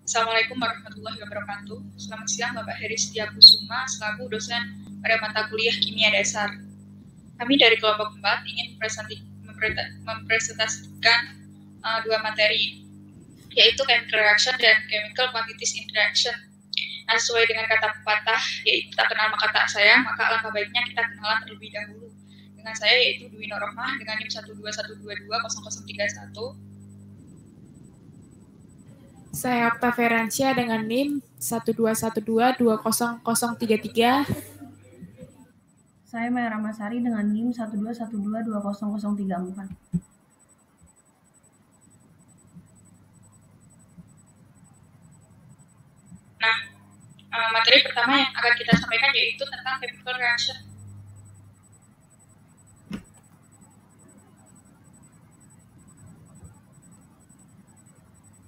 Assalamualaikum warahmatullahi wabarakatuh. Selamat siang Bapak Heri Setiakusuma selaku dosen pada mata kuliah Kimia Dasar. Kami dari kelompok 4 ingin mempresentasikan dua materi, yaitu chemical reaction dan chemical quantities interaction. Nah, sesuai dengan kata pepatah, yaitu tak kenal maka tak sayang, maka alangkah baiknya kita kenalan terlebih dahulu. Dengan saya yaitu Dwi Norohmah dengan NIM 121220031. Saya Octavia Rancia dengan NIM 121220033. Saya Maya Ramasari dengan NIM 121220034. Nah, materi pertama yang akan kita sampaikan yaitu tentang chemical reaction.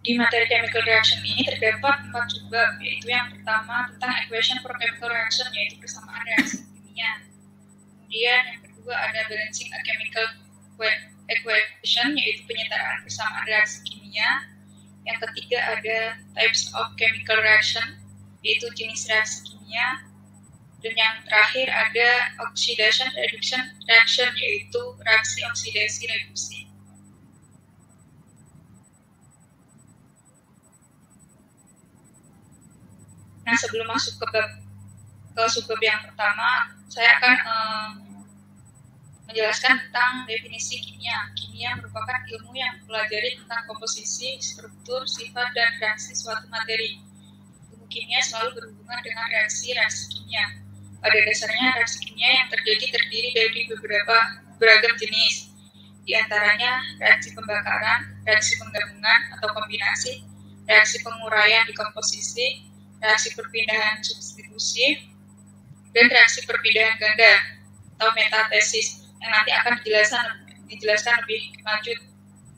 Di materi chemical reaction ini terdapat 4 subbab, yaitu yang pertama tentang equation for chemical reaction, yaitu persamaan reaksi kimia. Kemudian yang kedua ada balancing a chemical equation, yaitu penyetaraan persamaan reaksi kimia. Yang ketiga ada types of chemical reaction, yaitu jenis reaksi kimia. Dan yang terakhir ada oxidation reduction reaction, yaitu reaksi oksidasi reduksi. Nah, sebelum masuk ke subbab yang pertama, saya akan menjelaskan tentang definisi kimia. Kimia merupakan ilmu yang mempelajari tentang komposisi, struktur, sifat, dan reaksi suatu materi. Ilmu kimia selalu berhubungan dengan reaksi-reaksi kimia. Pada dasarnya, reaksi kimia yang terjadi terdiri dari beragam jenis, di antaranya reaksi pembakaran, reaksi penggabungan atau kombinasi, reaksi penguraian dekomposisi, reaksi perpindahan substitusi, dan reaksi perpindahan ganda atau metatesis yang nanti akan dijelaskan lebih lanjut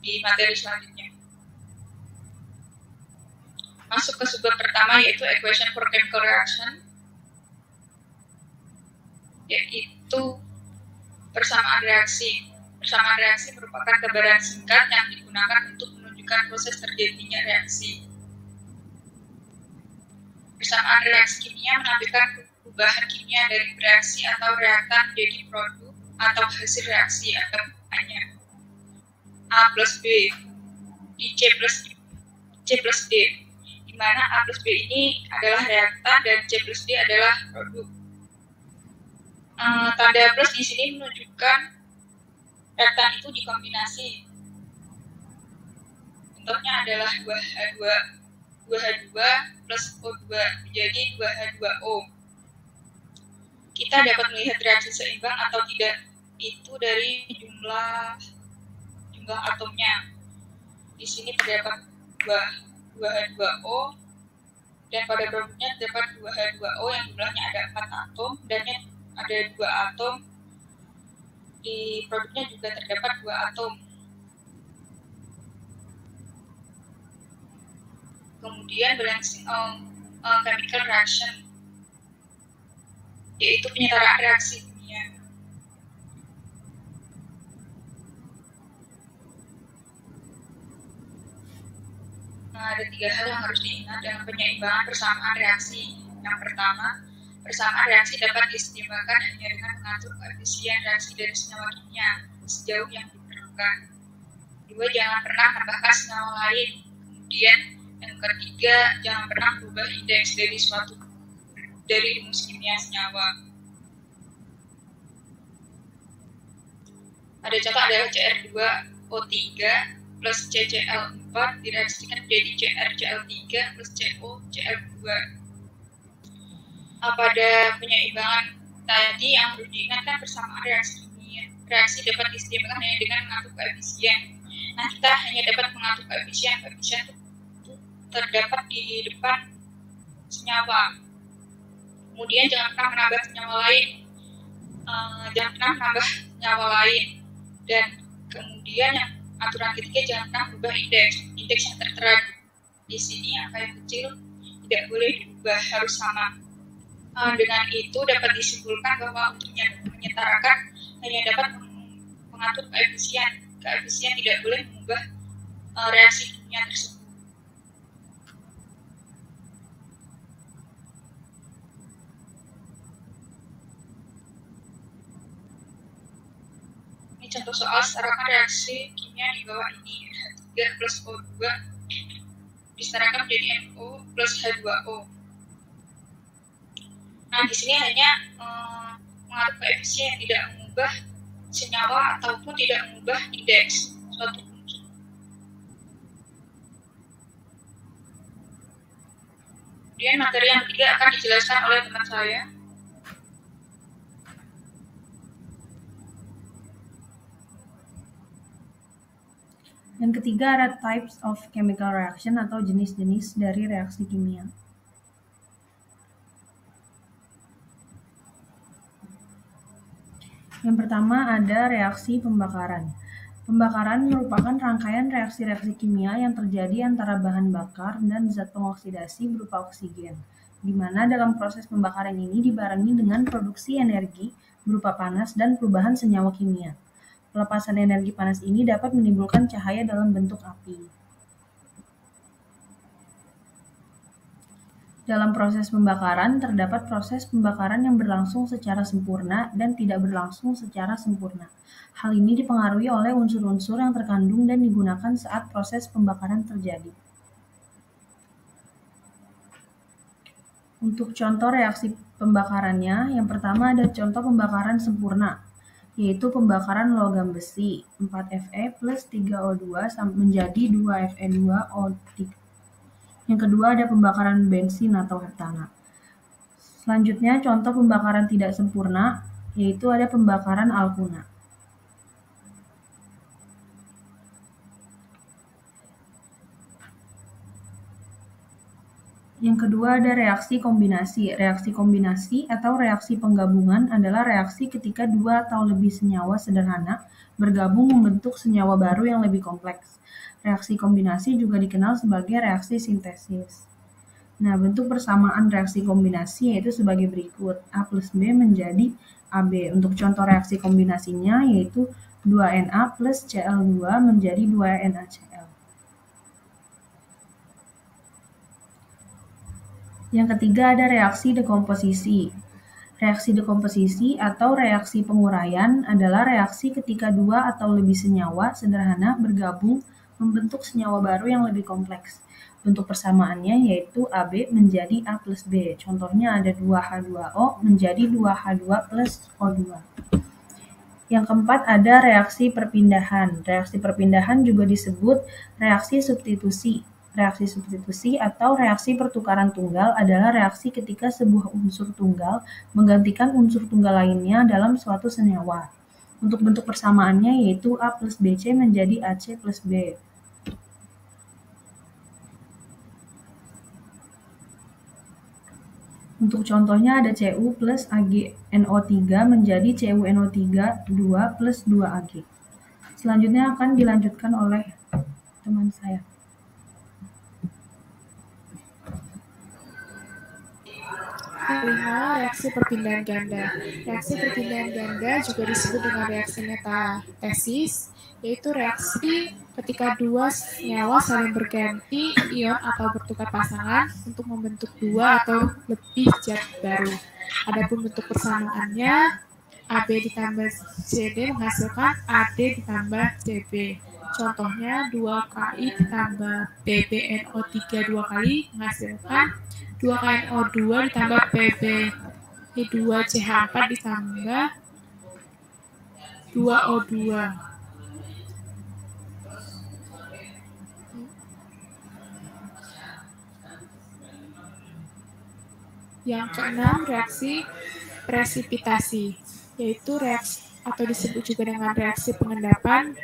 di materi selanjutnya. Masuk ke subbab pertama yaitu equation for chemical reaction, yaitu persamaan reaksi. Persamaan reaksi merupakan gambaran singkat yang digunakan untuk menunjukkan proses terjadinya reaksi. Persamaan reaksi kimia menampilkan perubahan kimia dari bereaksi atau reaktan menjadi produk atau hasil reaksi atau hanya A plus B di C plus D, di mana A plus B ini adalah reaktan dan C plus D adalah produk. Tanda plus di sini menunjukkan reaktan itu dikombinasi. Contohnya adalah 2H2 plus O2 menjadi 2H2O. Kita dapat melihat reaksi seimbang atau tidak itu dari jumlah atomnya. Di sini terdapat 2H2O dan pada produknya terdapat 2H2O yang jumlahnya ada 4 atom dan ada 2 atom. Di produknya juga terdapat 2 atom. Kemudian balancing chemical reaction, yaitu penyetaraan reaksi kimia. Nah, ada 3 hal yang harus diingat dalam penyeimbangan persamaan reaksi. Yang pertama, persamaan reaksi dapat diseimbangkan hanya dengan mengatur koefisien reaksi dari senyawa kimia sejauh yang diperlukan. Kedua, jangan pernah menambahkan senyawa lain. Kemudian yang ketiga, jangan pernah berubah indeks dari rumus kimia senyawa. Ada contoh adalah Cr2O3 plus CCl4 direaksikan menjadi CrCl3 plus COCl2. Pada penyeimbangan tadi yang perlu diingatkan persamaan reaksi kimia. Reaksi dapat diseimbangkan hanya dengan mengatur koefisien. Nah, kita hanya dapat mengatur koefisien terdapat di depan senyawa. Kemudian jangan pernah menambah senyawa lain. Dan kemudian yang aturan ketiga, jangan pernah berubah indeks yang tertera di sini, angka yang kecil tidak boleh diubah, harus sama. Dengan itu dapat disimpulkan bahwa untuk menyetarakan hanya dapat mengatur koefisien tidak boleh mengubah reaksi kimia tersebut. contoh soal setarakan reaksi kimia di bawah ini. NH3 plus O2 disetarakan menjadi NO plus H2O. Nah, di sini hanya mengatur koefisien yang tidak mengubah senyawa ataupun tidak mengubah indeks suatu unsur. Kemudian materi yang ketiga akan dijelaskan oleh teman saya. Yang ketiga ada types of chemical reaction atau jenis-jenis dari reaksi kimia. Yang pertama ada reaksi pembakaran. Pembakaran merupakan rangkaian reaksi-reaksi kimia yang terjadi antara bahan bakar dan zat pengoksidasi berupa oksigen, di mana dalam proses pembakaran ini dibarengi dengan produksi energi berupa panas dan perubahan senyawa kimia. Pelepasan energi panas ini dapat menimbulkan cahaya dalam bentuk api. Dalam proses pembakaran, terdapat proses pembakaran yang berlangsung secara sempurna dan tidak berlangsung secara sempurna. Hal ini dipengaruhi oleh unsur-unsur yang terkandung dan digunakan saat proses pembakaran terjadi. Untuk contoh reaksi pembakarannya, yang pertama ada contoh pembakaran sempurna, yaitu pembakaran logam besi 4Fe plus 3O2 menjadi 2Fe2O3. Yang kedua ada pembakaran bensin atau heptana. Selanjutnya contoh pembakaran tidak sempurna, yaitu ada pembakaran alkuna. Yang kedua ada reaksi kombinasi. Reaksi kombinasi atau reaksi penggabungan adalah reaksi ketika dua atau lebih senyawa sederhana bergabung membentuk senyawa baru yang lebih kompleks. Reaksi kombinasi juga dikenal sebagai reaksi sintesis. Nah, bentuk persamaan reaksi kombinasi yaitu sebagai berikut. A plus B menjadi AB. Untuk contoh reaksi kombinasinya yaitu 2Na plus Cl2 menjadi 2NaCl. Yang ketiga ada reaksi dekomposisi. Reaksi dekomposisi atau reaksi penguraian adalah reaksi ketika dua atau lebih senyawa sederhana bergabung membentuk senyawa baru yang lebih kompleks. Bentuk persamaannya yaitu AB menjadi A plus B. Contohnya ada 2H2O menjadi 2H2 plus O2. Yang keempat ada reaksi perpindahan. Reaksi perpindahan juga disebut reaksi substitusi. Reaksi substitusi atau reaksi pertukaran tunggal adalah reaksi ketika sebuah unsur tunggal menggantikan unsur tunggal lainnya dalam suatu senyawa. Untuk bentuk persamaannya yaitu A plus BC menjadi AC plus B. Untuk contohnya ada Cu plus AgNO3 menjadi CuNO3 2 plus 2Ag. Selanjutnya akan dilanjutkan oleh teman saya. Kelima, reaksi perpindahan ganda. Reaksi perpindahan ganda juga disebut dengan reaksi metatesis, yaitu reaksi ketika dua senyawa saling berganti ion atau bertukar pasangan untuk membentuk dua atau lebih zat baru. Adapun bentuk persamaannya, AB ditambah CD menghasilkan AD ditambah CB. Contohnya 2Ki ditambah BbNO3 dua kali menghasilkan 2KNO2 ditambah PbE2CH4 ditambah 2O2. Yang keenam, reaksi presipitasi, yaitu reaksi atau disebut juga dengan reaksi pengendapan,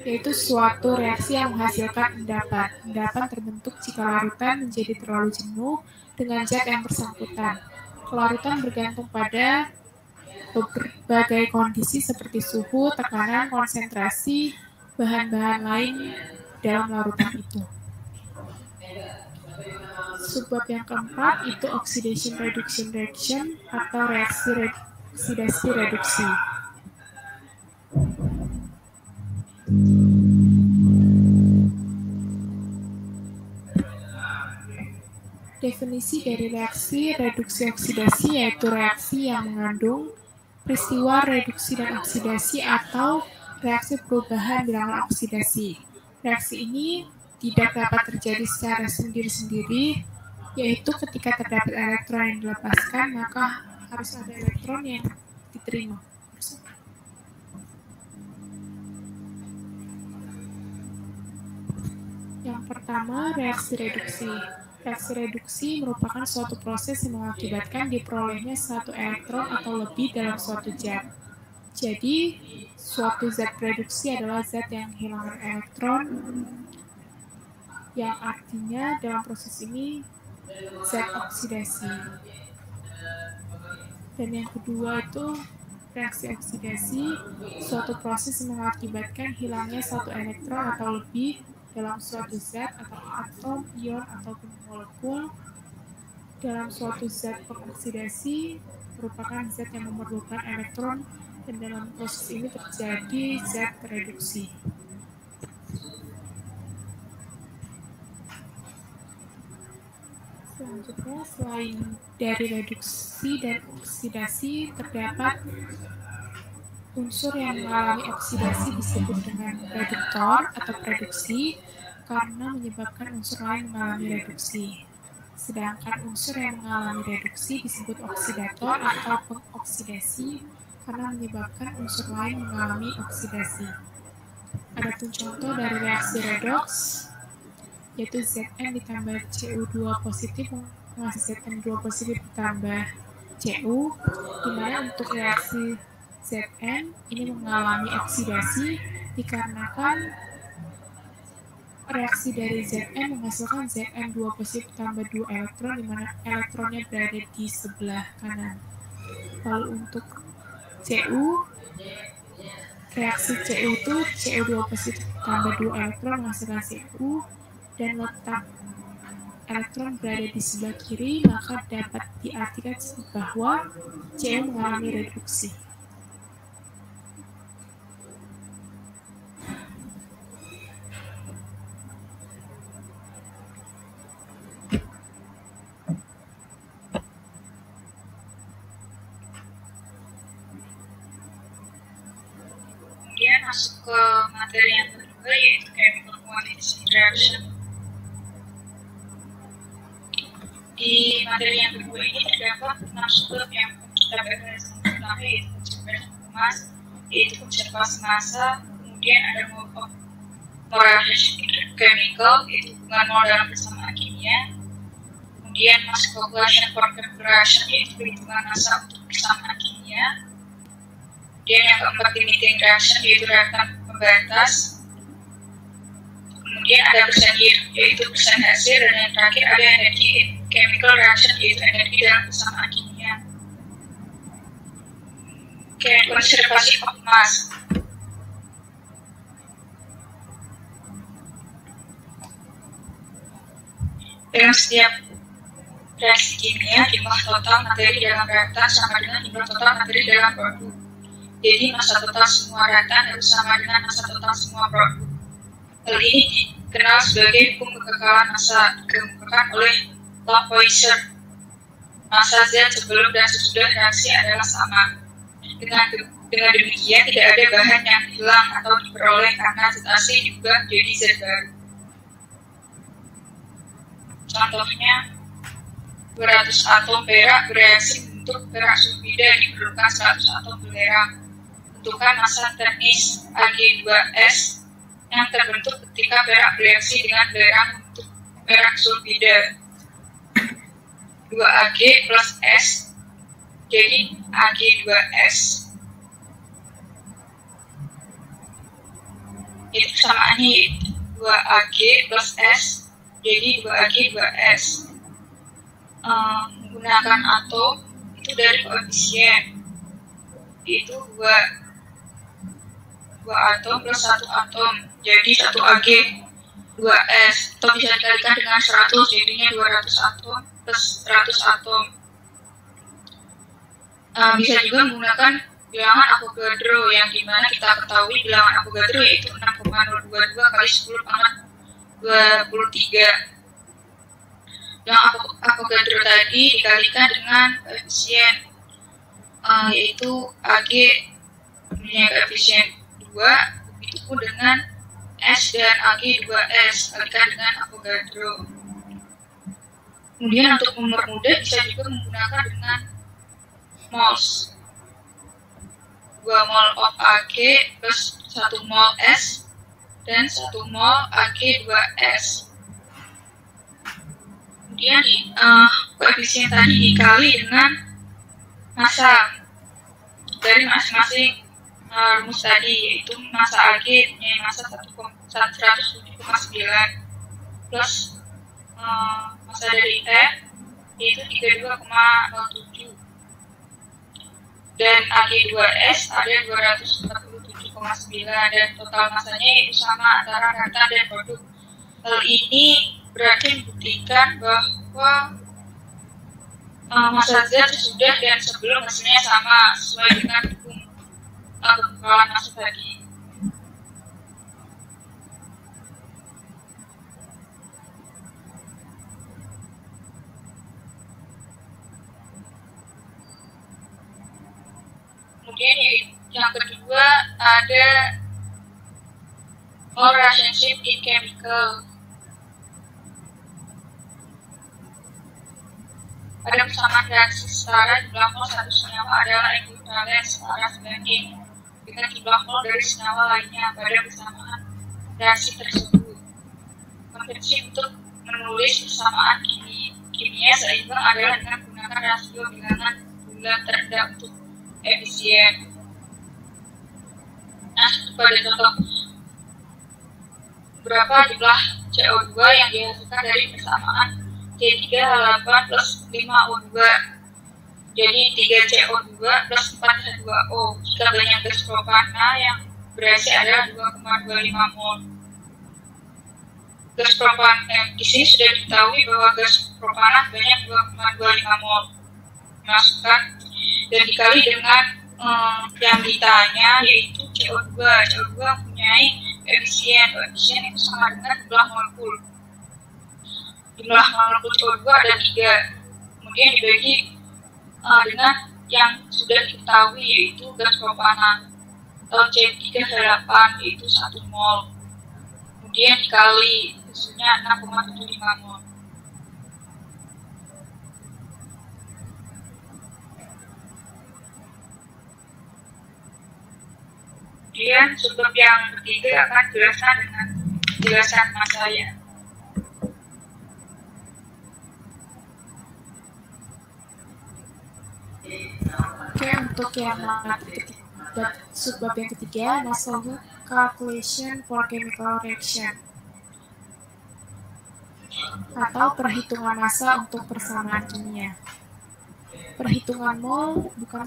yaitu suatu reaksi yang menghasilkan endapan. Endapan terbentuk jika larutan menjadi terlalu jenuh dengan zat yang bersangkutan. Kelarutan bergantung pada berbagai kondisi seperti suhu, tekanan, konsentrasi, bahan-bahan lain dalam larutan itu. Subbab yang keempat itu oxidation reduction reaction atau reaksi oksidasi reduksi. Definisi dari reaksi reduksi oksidasi yaitu reaksi yang mengandung peristiwa reduksi dan oksidasi atau reaksi perubahan bilangan oksidasi. Reaksi ini tidak dapat terjadi secara sendiri-sendiri, yaitu ketika terdapat elektron yang dilepaskan, maka harus ada elektron yang diterima. Yang pertama, reaksi reduksi. Reaksi reduksi merupakan suatu proses yang mengakibatkan diperolehnya satu elektron atau lebih dalam suatu zat. Jadi, suatu zat reduksi adalah zat yang kehilangan elektron, yang artinya dalam proses ini zat oksidasi. Dan yang kedua itu reaksi oksidasi, suatu proses yang mengakibatkan hilangnya satu elektron atau lebih dalam suatu zat atau atom, ion, ataupun molekul. Dalam suatu zat pengoksidasi merupakan zat yang memerlukan elektron, dan dalam proses ini terjadi zat reduksi. Selanjutnya, selain dari reduksi dan oksidasi, terdapat unsur yang mengalami oksidasi disebut dengan reduktor atau produksi karena menyebabkan unsur lain mengalami reduksi. Sedangkan unsur yang mengalami reduksi disebut oksidator atau pengoksidasi karena menyebabkan unsur lain mengalami oksidasi. Adapun contoh dari reaksi redoks, yaitu Zn ditambah Cu2 positif menghasilkan Zn2 positif ditambah Cu, di mana untuk reaksi Zn ini mengalami oksidasi dikarenakan reaksi dari Zn menghasilkan Zn2 positif tambah 2 elektron, di mana elektronnya berada di sebelah kanan. Lalu untuk Cu, reaksi Cu itu Cu2 positif tambah 2 elektron menghasilkan Cu, dan letak elektron berada di sebelah kiri, maka dapat diartikan bahwa Cu mengalami reduksi. Kemudian masuk ke materi yang kedua, yaitu chemical quantity reaction. Di materi yang kedua ini terdapat 6 subbab yang kita bahas. Pertama yaitu konservasi emas, yaitu konservasi massa. Kemudian ada mode of molecular chemical, yaitu hubungan mol dalam persamaan kimia. Kemudian masuk ke calculation for chemical reaction, yaitu perhitungan massa untuk persamaan kimia. Kemudian yang keempat limiting reaction, yaitu reaktan pembatas. Kemudian ada persen yield, yaitu persen hasil, dan yang terakhir ada energi chemical reaction, yaitu energi dalam persamaan kimia. Oke, konservasi emas. Dalam setiap reaksi kimia, jumlah total materi dalam reaktan sama dengan jumlah total materi dalam produk. Jadi massa total semua reaktan harus sama dengan massa total semua produk. Hal ini dikenal sebagai hukum kekekalan massa, dikemukakan oleh Lavoisier. Massa Z sebelum dan sesudah reaksi adalah sama. Dengan demikian tidak ada bahan yang hilang atau diperoleh karena zat asli diubah menjadi zat baru. Contohnya, 200 atom perak bereaksi membentuk perak sulfida, diperlukan 100 atom belerang. Tentukan massa teknis Ag2S yang terbentuk ketika perak bereaksi dengan belerang membentuk perak sulfida. 2Ag plus S jadi Ag2S. Itu persamaannya 2Ag plus S jadi 2Ag2S. Menggunakan atom itu dari koefisien, itu 2 atom plus 1 atom jadi 1Ag2S, atau bisa dikalikan dengan 100 jadinya 200 atom plus 100 atom. Bisa juga menggunakan bilangan Avogadro, yang dimana kita ketahui bilangan Avogadro yaitu 6,022 kali 10 pangkat 23. Yang Avogadro tadi dikalikan dengan koefisien, yaitu Ag punya koefisien 2 CO2, begitupun dengan S dan Ag2S, kalikan dengan Avogadro. Kemudian untuk mempermudah bisa juga menggunakan dengan moles. 2 mol of Ag plus 1 mol S dan 1 mol Ag2S. Kemudian koefisien tadi dikali dengan massa dari masing-masing rumus tadi, yaitu massa Ag punya massa 107,9 plus massa dari F yaitu 32,07 dan Ag2S ada 247,9 dan total massanya yaitu sama antara reaktan dan produk. Hal ini berarti membuktikan bahwa massa Z sesudah dan sebelum hasilnya sama sesuai dengan hukum kekebalan massa tadi. Kemudian yang kedua ada mole relationship in chemical. Pada persamaan reaksi setara, jumlah mol satu senyawa adalah ekuivalen setara sebanding dengan jumlah mol dari senyawa lainnya pada persamaan reaksi tersebut. Konvensi untuk menulis persamaan kimia seimbang adalah dengan menggunakan rasio bilangan bulan terendah untuk efisien. Nah, pada contoh berapa jumlah CO2 yang dihasilkan dari persamaan C3H8 plus 5O2. Jadi 3CO2 plus 4H2O. Jika banyak gas propana yang berhasil adalah 2,25 mol. Gas propana di sini sudah diketahui bahwa gas propana banyak 2,25 mol. Masukkan dan dikali dengan yang ditanya yaitu CO2. CO2 mempunyai koefisien itu sama dengan jumlah molekul. Jumlah molekul CO2 ada 3, kemudian dibagi dengan yang sudah diketahui yaitu gas propana atau C3H8 yaitu 1 mol, kemudian dikali hasilnya 6,75 mol. Kemudian sebab yang ketiga akan jelaskan dengan jelasan massa ya. Oke, untuk yang subbab yang ketiga, masalah calculation for chemical reaction atau perhitungan massa untuk persamaan kimia. Perhitungan mol bukan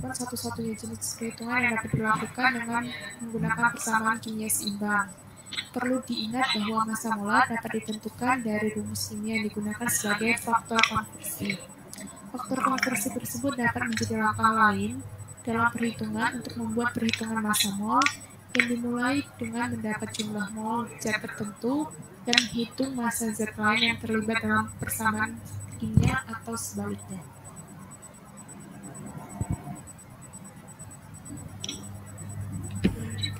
satu-satunya jenis perhitungan yang dapat dilakukan dengan menggunakan persamaan kimia seimbang. Perlu diingat bahwa massa molar dapat ditentukan dari rumus kimia yang digunakan sebagai faktor konversi. Faktor konversi tersebut dapat menjadi langkah lain dalam perhitungan untuk membuat perhitungan massa mol yang dimulai dengan mendapat jumlah mol zat tertentu dan menghitung massa zat lain yang terlibat dalam persamaan kimia atau sebaliknya.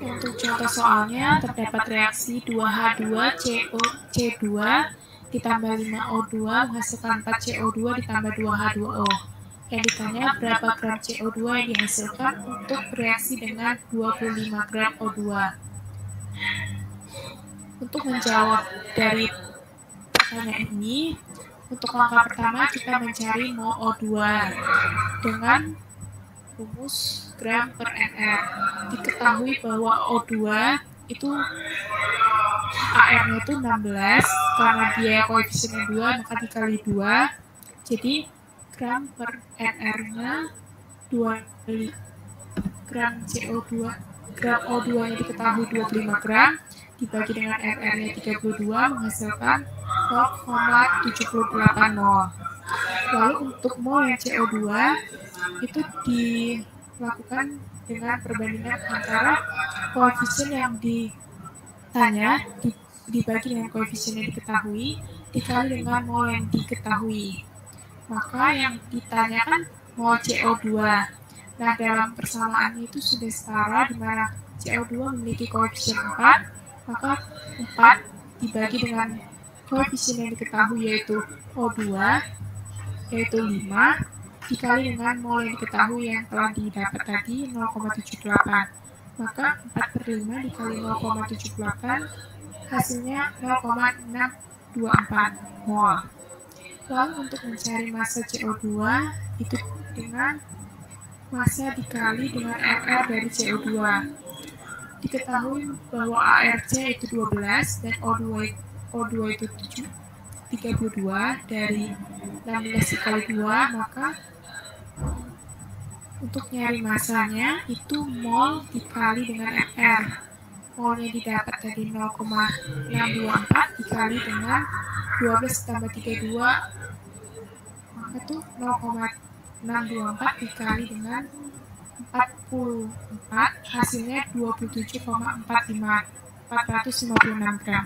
Untuk contoh soalnya, terdapat reaksi 2H2CO2 ditambah 5O2 menghasilkan 4CO2 ditambah 2H2O. Yang ditanya berapa gram CO2 yang dihasilkan untuk bereaksi dengan 25 gram O2. Untuk menjawab dari pertanyaan ini, untuk langkah pertama kita mencari mol O2 dengan rumus gram per ml. Diketahui bahwa O2 itu AR-nya itu 16, karena dia koefisiennya 2 maka dikali 2, jadi gram per ml-nya 2 gram CO2, gram O2 nya diketahui 25 gram, dibagi dengan MR-nya 32 menghasilkan 0,78 mol. Lalu untuk mol yang CO2 itu dilakukan dengan perbandingan antara koefisien yang ditanya dibagi dengan koefisien yang diketahui dikali dengan mol yang diketahui. Maka yang ditanyakan mol CO2. Nah, dalam persamaannya itu sudah setara di mana CO2 memiliki koefisien 4, maka 4 dibagi dengan koefisien yang diketahui yaitu O2, yaitu 5, dikali dengan mol yang diketahui yang telah didapat tadi 0,78. Maka 4/5 dikali 0,78 hasilnya 0,624 mol. Lalu untuk mencari massa CO2 itu dengan massa dikali dengan RR dari CO2. Diketahui bahwa ARC itu 12 dan O2 itu 32 dari 16 dikali 2, maka untuk nyari massanya itu mol dikali dengan RR. Molnya didapat dari 0,624 dikali dengan 12 tambah 32, maka itu 0,624 dikali dengan 44, hasilnya 456 gram.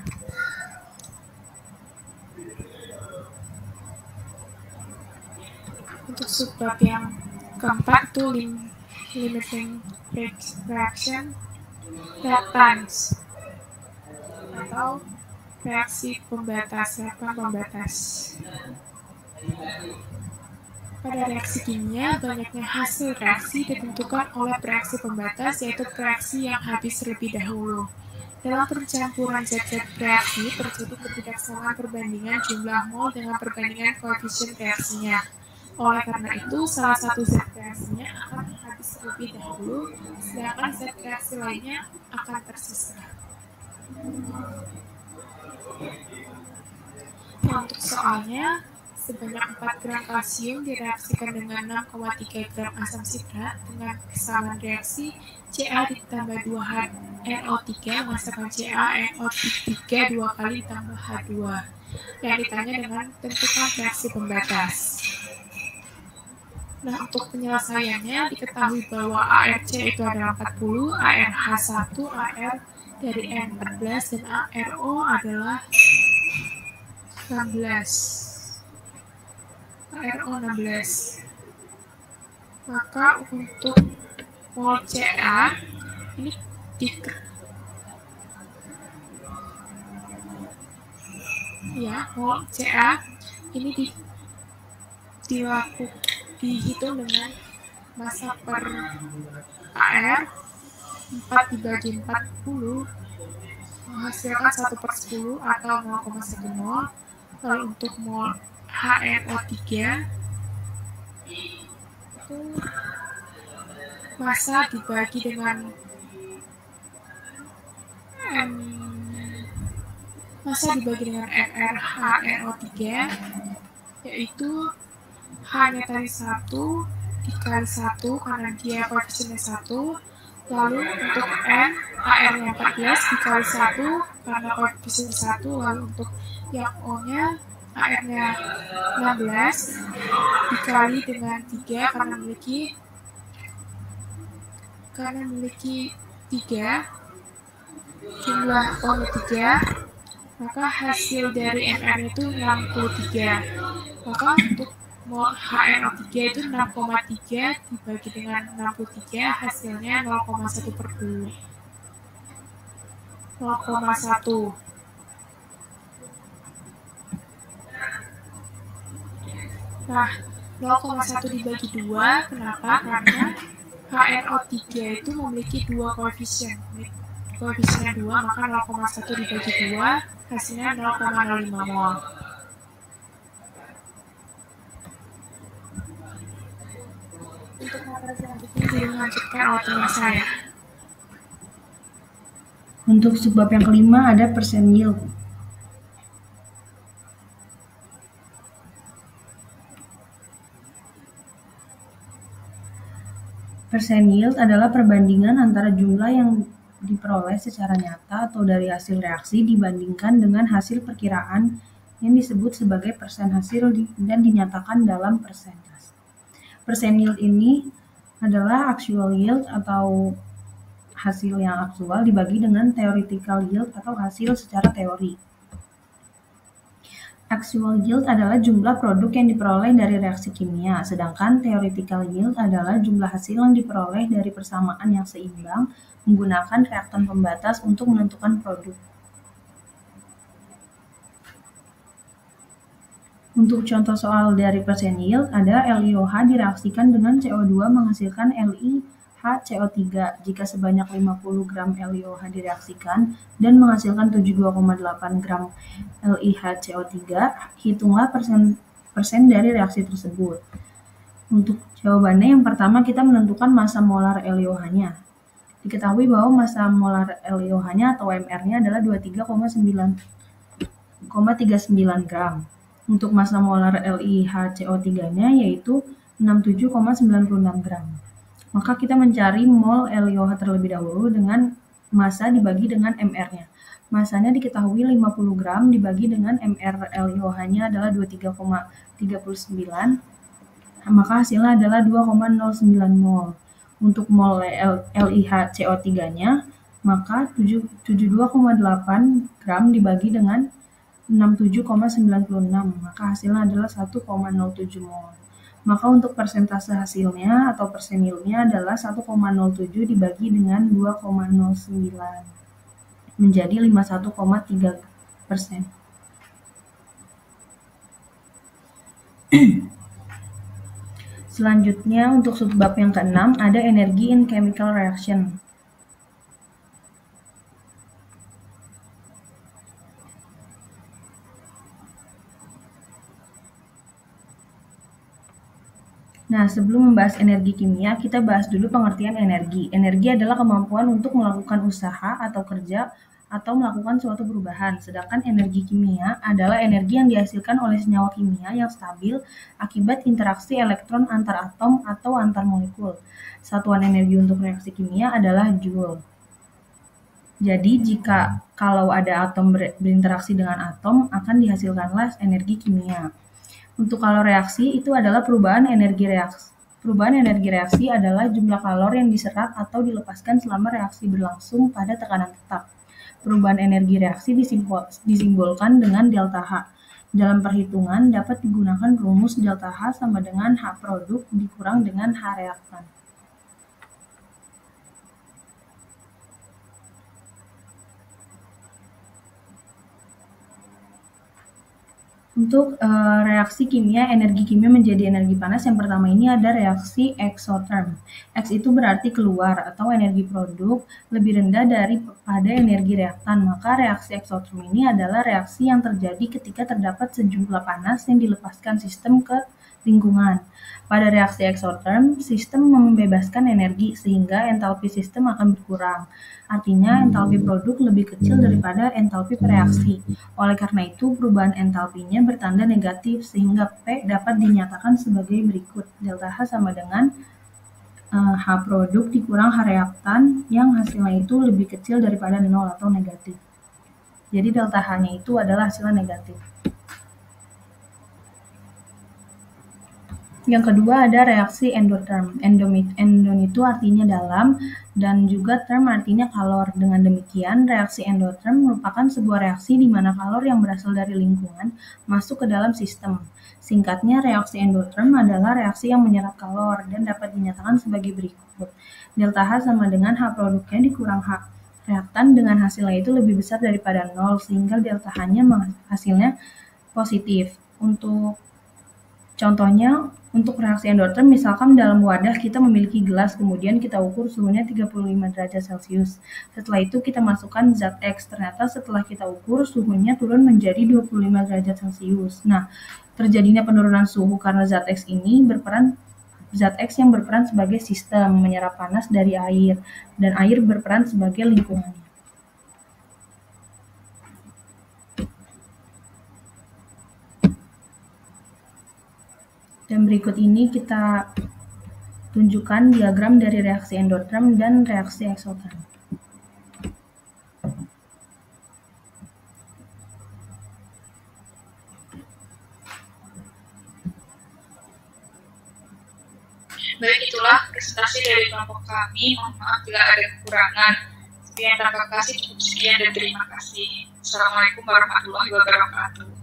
Untuk subbab yang keempat itu limiting reaction reactants atau reaksi pembatas. Pada reaksi kimia, banyaknya hasil reaksi ditentukan oleh reaksi pembatas, yaitu reaksi yang habis terlebih dahulu. Dalam pencampuran zat-zat reaksi, terjadi ketidaksamaan perbandingan jumlah mol dengan perbandingan koefisien reaksinya. Oleh karena itu, salah satu zat reaksinya akan habis terlebih dahulu, sedangkan zat reaksi lainnya akan tersisa. Nah, untuk soalnya, sebanyak 4 gram kalsium direaksikan dengan 6,3 gram asam sitrat dengan kesamaan reaksi Ca ditambah 2NO3 menghasilkan CaNO3 2 kali ditambah H2. Yang ditanya dengan tentukan reaksi pembatas. Nah, untuk penyelesaiannya diketahui bahwa ARC itu adalah 40, ARH1, AR dari N14, dan ARO adalah 16. ARO 16. Maka untuk mol Ca ini mol Ca ini dihitung dengan massa per AR 4 dibagi 40 menghasilkan 1/10 atau 0,1 mol. Lalu untuk mol HNO3 itu massa dibagi dengan RRHNO3, yaitu H-nya tadi 1 dikali 1 karena dia koefisiennya 1. Lalu untuk N, AR-nya 14 dikali 1 karena koefisien 1. Lalu untuk yang O-nya, AR-nya 16 dikali dengan 3 karena memiliki 3, jumlah O-nya 3, maka hasil dari MR itu 63. Maka untuk mol HNO3 itu 6,3 dibagi dengan 63, hasilnya 0,1/2. 0,1. Nah, 0,1 dibagi 2, kenapa? Karena HNO3 itu memiliki 2 koefisien. Koefisiennya 2, maka 0,1 dibagi 2, hasilnya 0,05 mol. Untuk materi selanjutnya dilanjutkan oleh teman saya. Untuk subbab yang kelima ada persen yield. Persen yield adalah perbandingan antara jumlah yang diperoleh secara nyata atau dari hasil reaksi dibandingkan dengan hasil perkiraan yang disebut sebagai persen hasil dan dinyatakan dalam persentase. Persen yield ini adalah actual yield atau hasil yang aktual dibagi dengan theoretical yield atau hasil secara teori. Actual yield adalah jumlah produk yang diperoleh dari reaksi kimia, sedangkan theoretical yield adalah jumlah hasil yang diperoleh dari persamaan yang seimbang menggunakan reaktan pembatas untuk menentukan produk. Untuk contoh soal dari persen yield, ada LiOH direaksikan dengan CO2 menghasilkan LiHCO3 jika sebanyak 50 gram LiOH direaksikan dan menghasilkan 72,8 gram LiHCO3, hitunglah persen dari reaksi tersebut. Untuk jawabannya, yang pertama kita menentukan massa molar LiOH-nya. Diketahui bahwa massa molar LiOH-nya atau MR-nya adalah 23,39 gram. Untuk massa molar LiHCO3-nya yaitu 67,96 gram. Maka kita mencari mol LiOH terlebih dahulu dengan massa dibagi dengan MR-nya. Massanya diketahui 50 gram dibagi dengan MR LiOH-nya adalah 23,39, maka hasilnya adalah 2,09 mol. Untuk mol LiHCO3-nya, maka 72,8 gram dibagi dengan 67,96, maka hasilnya adalah 1,07 mol. Maka untuk persentase hasilnya atau persen yieldnya adalah 1,07 dibagi dengan 2,09, menjadi 51,3%. Selanjutnya untuk subbab yang ke-6 ada energy in chemical reaction. Nah, sebelum membahas energi kimia, kita bahas dulu pengertian energi. Energi adalah kemampuan untuk melakukan usaha atau kerja atau melakukan suatu perubahan. Sedangkan energi kimia adalah energi yang dihasilkan oleh senyawa kimia yang stabil akibat interaksi elektron antar atom atau antar molekul. Satuan energi untuk reaksi kimia adalah joule. Jadi, kalau ada atom berinteraksi dengan atom, akan dihasilkanlah energi kimia. Untuk kalor reaksi itu adalah perubahan energi reaksi. Perubahan energi reaksi adalah jumlah kalor yang diserap atau dilepaskan selama reaksi berlangsung pada tekanan tetap. Perubahan energi reaksi disimbolkan dengan delta H. Dalam perhitungan dapat digunakan rumus delta H sama dengan H produk dikurang dengan H reaktan. Untuk reaksi kimia, energi kimia menjadi energi panas, yang pertama ini ada reaksi exotherm. X itu berarti keluar atau energi produk lebih rendah daripada energi reaktan. Maka reaksi exotherm ini adalah reaksi yang terjadi ketika terdapat sejumlah panas yang dilepaskan sistem ke lingkungan. Pada reaksi exotherm, sistem membebaskan energi sehingga entalpi sistem akan berkurang. Artinya entalpi produk lebih kecil daripada entalpi reaksi. Oleh karena itu, perubahan entalpinya bertanda negatif sehingga P dapat dinyatakan sebagai berikut. Delta H sama dengan H produk dikurang H reaktan yang hasilnya itu lebih kecil daripada 0 atau negatif. Jadi delta H-nya itu adalah hasilnya negatif. Yang kedua ada reaksi endotherm. Endon itu artinya dalam dan juga term artinya kalor. Dengan demikian, reaksi endotherm merupakan sebuah reaksi di mana kalor yang berasal dari lingkungan masuk ke dalam sistem. Singkatnya, reaksi endotherm adalah reaksi yang menyerap kalor dan dapat dinyatakan sebagai berikut. Delta H sama dengan H produknya dikurang H reaktan dengan hasilnya itu lebih besar daripada 0 sehingga delta H-nya hasilnya positif. Untuk contohnya, untuk reaksi endotherm, misalkan dalam wadah kita memiliki gelas, kemudian kita ukur suhunya 35 derajat Celcius. Setelah itu kita masukkan zat X. Ternyata setelah kita ukur suhunya turun menjadi 25 derajat Celcius. Nah, terjadinya penurunan suhu karena zat X yang berperan sebagai sistem menyerap panas dari air, dan air berperan sebagai lingkungannya. Dan berikut ini kita tunjukkan diagram dari reaksi endotherm dan reaksi exotherm. Baik, itulah presentasi dari kelompok kami. Mohon maaf bila ada kekurangan. Sekian, terima kasih, cukup sekian dan terima kasih. Assalamualaikum warahmatullahi wabarakatuh.